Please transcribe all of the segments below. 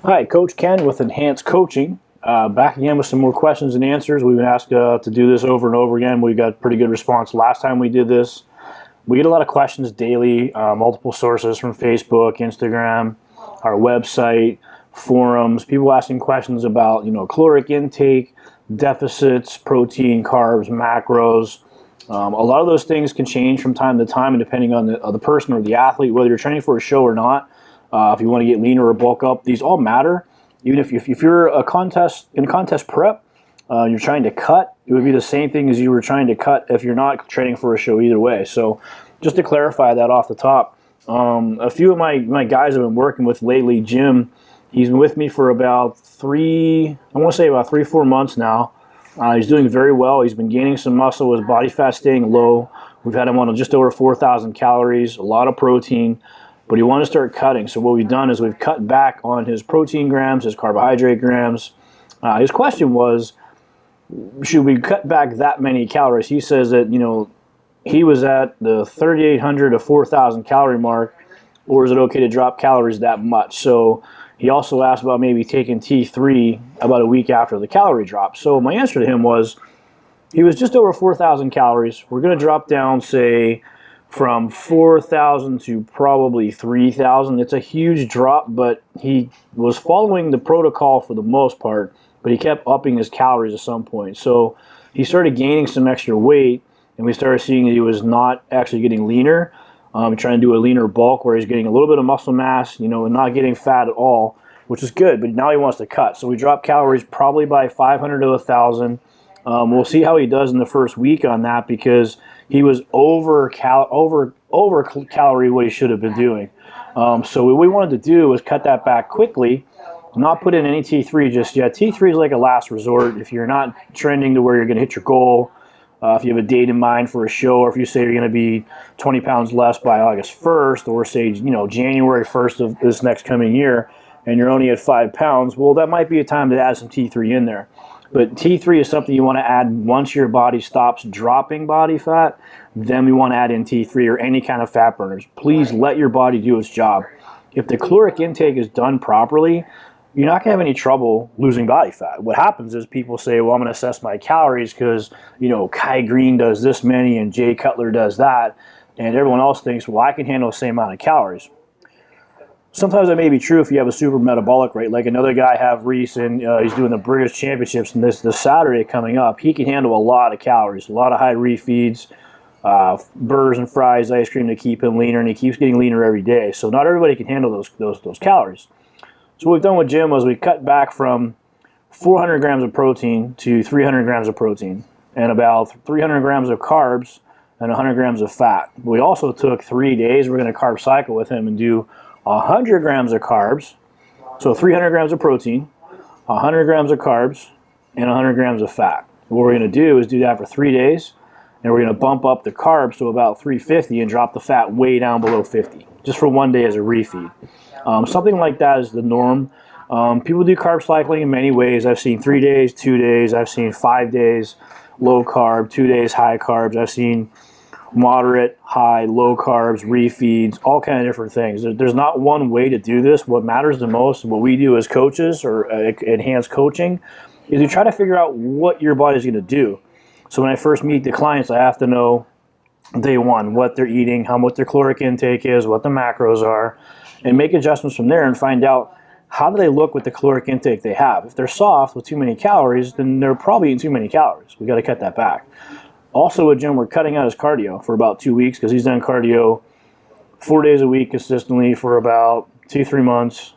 Hi, Coach Ken with Enhanced Coaching. Back again with some more questions and answers. We've been asked to do this over and over again. We got pretty good response last time we did this. We get a lot of questions daily, multiple sources from Facebook, Instagram, our website, forums. People asking questions about caloric intake, deficits, protein, carbs, macros. A lot of those things can change from time to time, and depending on the person or the athlete, whether you're training for a show or not. If you want to get leaner or bulk up, these all matter. Even if you're a contest prep, you're trying to cut, it would be the same thing as you were trying to cut if you're not training for a show either way. So just to clarify that off the top, a few of my guys I've been working with lately, Jim, he's been with me for about I want to say about 3-4 months now. He's doing very well. He's been gaining some muscle, his body fat staying low. We've had him on just over 4,000 calories, a lot of protein, but he wanted to start cutting. So what we've done is we've cut back on his protein grams, his carbohydrate grams. His question was, should we cut back that many calories? He says that, he was at the 3,800 to 4,000 calorie mark, or is it okay to drop calories that much? So he also asked about maybe taking T3 about a week after the calorie drop. So my answer to him was, he was just over 4,000 calories. We're going to drop down, say, from 4,000 to probably 3,000. It's a huge drop, but he was following the protocol for the most part, but he kept upping his calories at some point. So he started gaining some extra weight, and we started seeing that he was not actually getting leaner. Trying to do a leaner bulk where he's getting a little bit of muscle mass, and not getting fat at all, which is good, but now he wants to cut. So we dropped calories probably by 500 to 1,000. We'll see how he does in the first week on that, because he was over calorie what he should have been doing. So what we wanted to do was cut that back quickly, not put in any T3 just yet. T3 is like a last resort if you're not trending to where you're going to hit your goal. If you have a date in mind for a show, or if you say you're going to be 20 pounds less by August 1st, or say January 1st of this next coming year, and you're only at 5 pounds, well, that might be a time to add some T3 in there. But T3 is something you want to add once your body stops dropping body fat. Then we want to add in T3 or any kind of fat burners. Please let your body do its job. If the caloric intake is done properly, you're not going to have any trouble losing body fat. What happens is people say, well, I'm going to assess my calories because, Kai Green does this many and Jay Cutler does that. And everyone else thinks, well, I can handle the same amount of calories. Sometimes that may be true if you have a super metabolic rate. Like another guy, have Reese, and he's doing the British Championships and this Saturday coming up. He can handle a lot of calories, a lot of high refeeds, burgers and fries, ice cream to keep him leaner, and he keeps getting leaner every day. So not everybody can handle those calories. So what we've done with Jim was we cut back from 400 grams of protein to 300 grams of protein, and about 300 grams of carbs and 100 grams of fat. We also took 3 days. We're going to carb cycle with him and do 100 grams of carbs, so 300 grams of protein, 100 grams of carbs, and 100 grams of fat. What we're going to do is do that for 3 days, and we're going to bump up the carbs to about 350 and drop the fat way down below 50, just for 1 day as a refeed. Something like that is the norm. People do carb cycling in many ways. I've seen 3 days, 2 days. I've seen 5 days low carb, 2 days high carbs. I've seen moderate, high, low carbs, refeeds, all kind of different things. There's not one way to do this. What matters the most, what we do as coaches or enhanced coaching, is we try to figure out what your body's going to do. So when I first meet the clients, I have to know day one what they're eating, what their caloric intake is, what the macros are, and make adjustments from there and find out how do they look with the caloric intake they have. If they're soft with too many calories, then they're probably eating too many calories. We got to cut that back. Also with Jim, we're cutting out his cardio for about 2 weeks because he's done cardio 4 days a week consistently for about 2-3 months.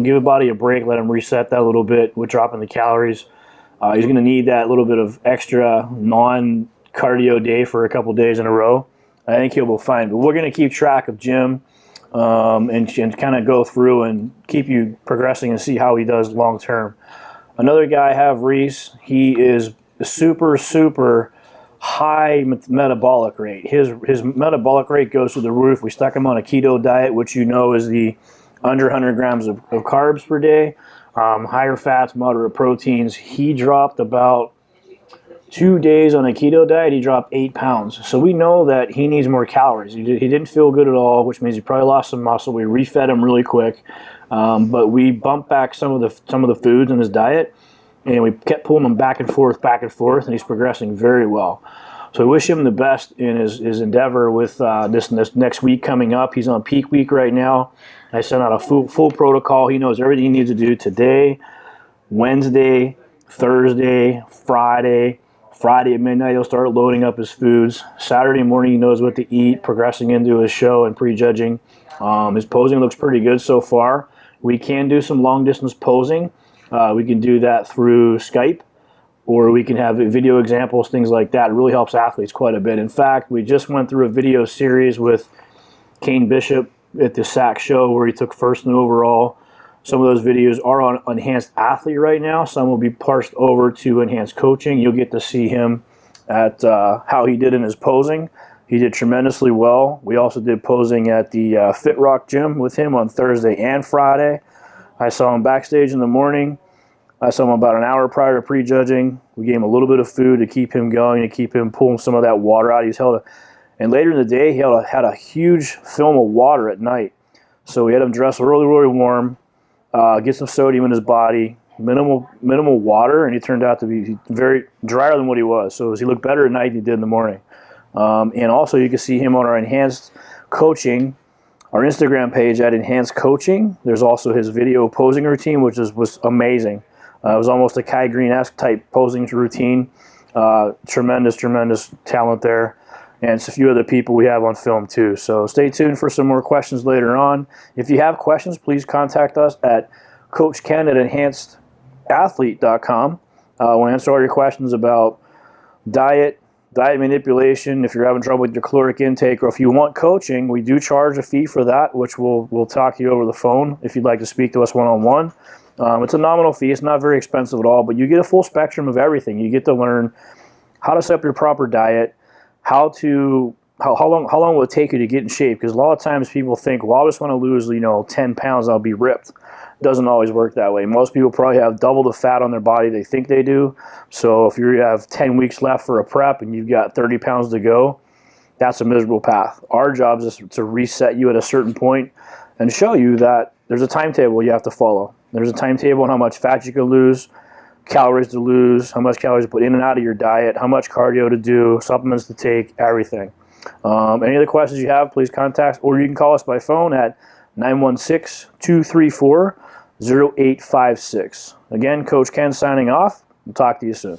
Give the body a break, let him reset that a little bit with dropping the calories. He's going to need that little bit of extra non-cardio day for a couple days in a row. I think he'll be fine. But we're going to keep track of Jim and kind of go through and keep you progressing and see how he does long term. Another guy I have, Reese, he is super high metabolic rate. His metabolic rate goes through the roof. We stuck him on a keto diet, which is the under 100 grams of carbs per day, higher fats, moderate proteins. He dropped about 2 days on a keto diet, he dropped 8 pounds. So we know that he needs more calories. He didn't feel good at all, which means he probably lost some muscle. We refed him really quick, but we bumped back some of the foods in his diet, and we kept pulling him back and forth, and he's progressing very well. So I wish him the best in his endeavor with this next week coming up. He's on peak week right now. I sent out a full protocol. He knows everything he needs to do today, Wednesday, Thursday, Friday. Friday at midnight, he'll start loading up his foods. Saturday morning, he knows what to eat, progressing into his show and prejudging. His posing looks pretty good so far. We can do some long-distance posing. We can do that through Skype, or we can have video examples, things like that. It really helps athletes quite a bit. In fact, we just went through a video series with Kane Bishop at the SAC show where he took first in the overall. Some of those videos are on Enhanced Athlete right now. Some will be parsed over to Enhanced Coaching. You'll get to see him at how he did in his posing. He did tremendously well. We also did posing at the Fit Rock gym with him on Thursday and Friday. I saw him backstage in the morning. I saw him about an hour prior to prejudging. We gave him a little bit of food to keep him going, to keep him pulling some of that water out. And later in the day, he had a huge film of water at night. So we had him dress really, really warm. Get some sodium in his body, minimal water, and he turned out to be very drier than what he was. So he looked better at night than he did in the morning. And also you can see him on our Enhanced Coaching, our Instagram page at Enhanced Coaching. There's also his video posing routine, which was amazing. It was almost a Kai Green-esque type posing routine. Tremendous talent there. And it's a few other people we have on film too. So stay tuned for some more questions later on. If you have questions, please contact us at coachken@enhancedathlete.com. We'll answer all your questions about diet manipulation, if you're having trouble with your caloric intake, or if you want coaching, we do charge a fee for that, which we'll talk to you over the phone if you'd like to speak to us one-on-one. It's a nominal fee. It's not very expensive at all, but you get a full spectrum of everything. You get to learn how to set up your proper diet, how long will it take you to get in shape? Because a lot of times people think, well, I just want to lose 10 pounds, I'll be ripped. Doesn't always work that way. Most people probably have double the fat on their body they think they do. So if you have 10 weeks left for a prep and you've got 30 pounds to go, that's a miserable path. Our job is to reset you at a certain point and show you that there's a timetable you have to follow. There's a timetable on how much fat you can lose, calories to lose, how much calories to put in and out of your diet, how much cardio to do, supplements to take, everything. Any other questions you have, please contact us, or you can call us by phone at 916-234-0856. Again, Coach Ken signing off. We'll talk to you soon.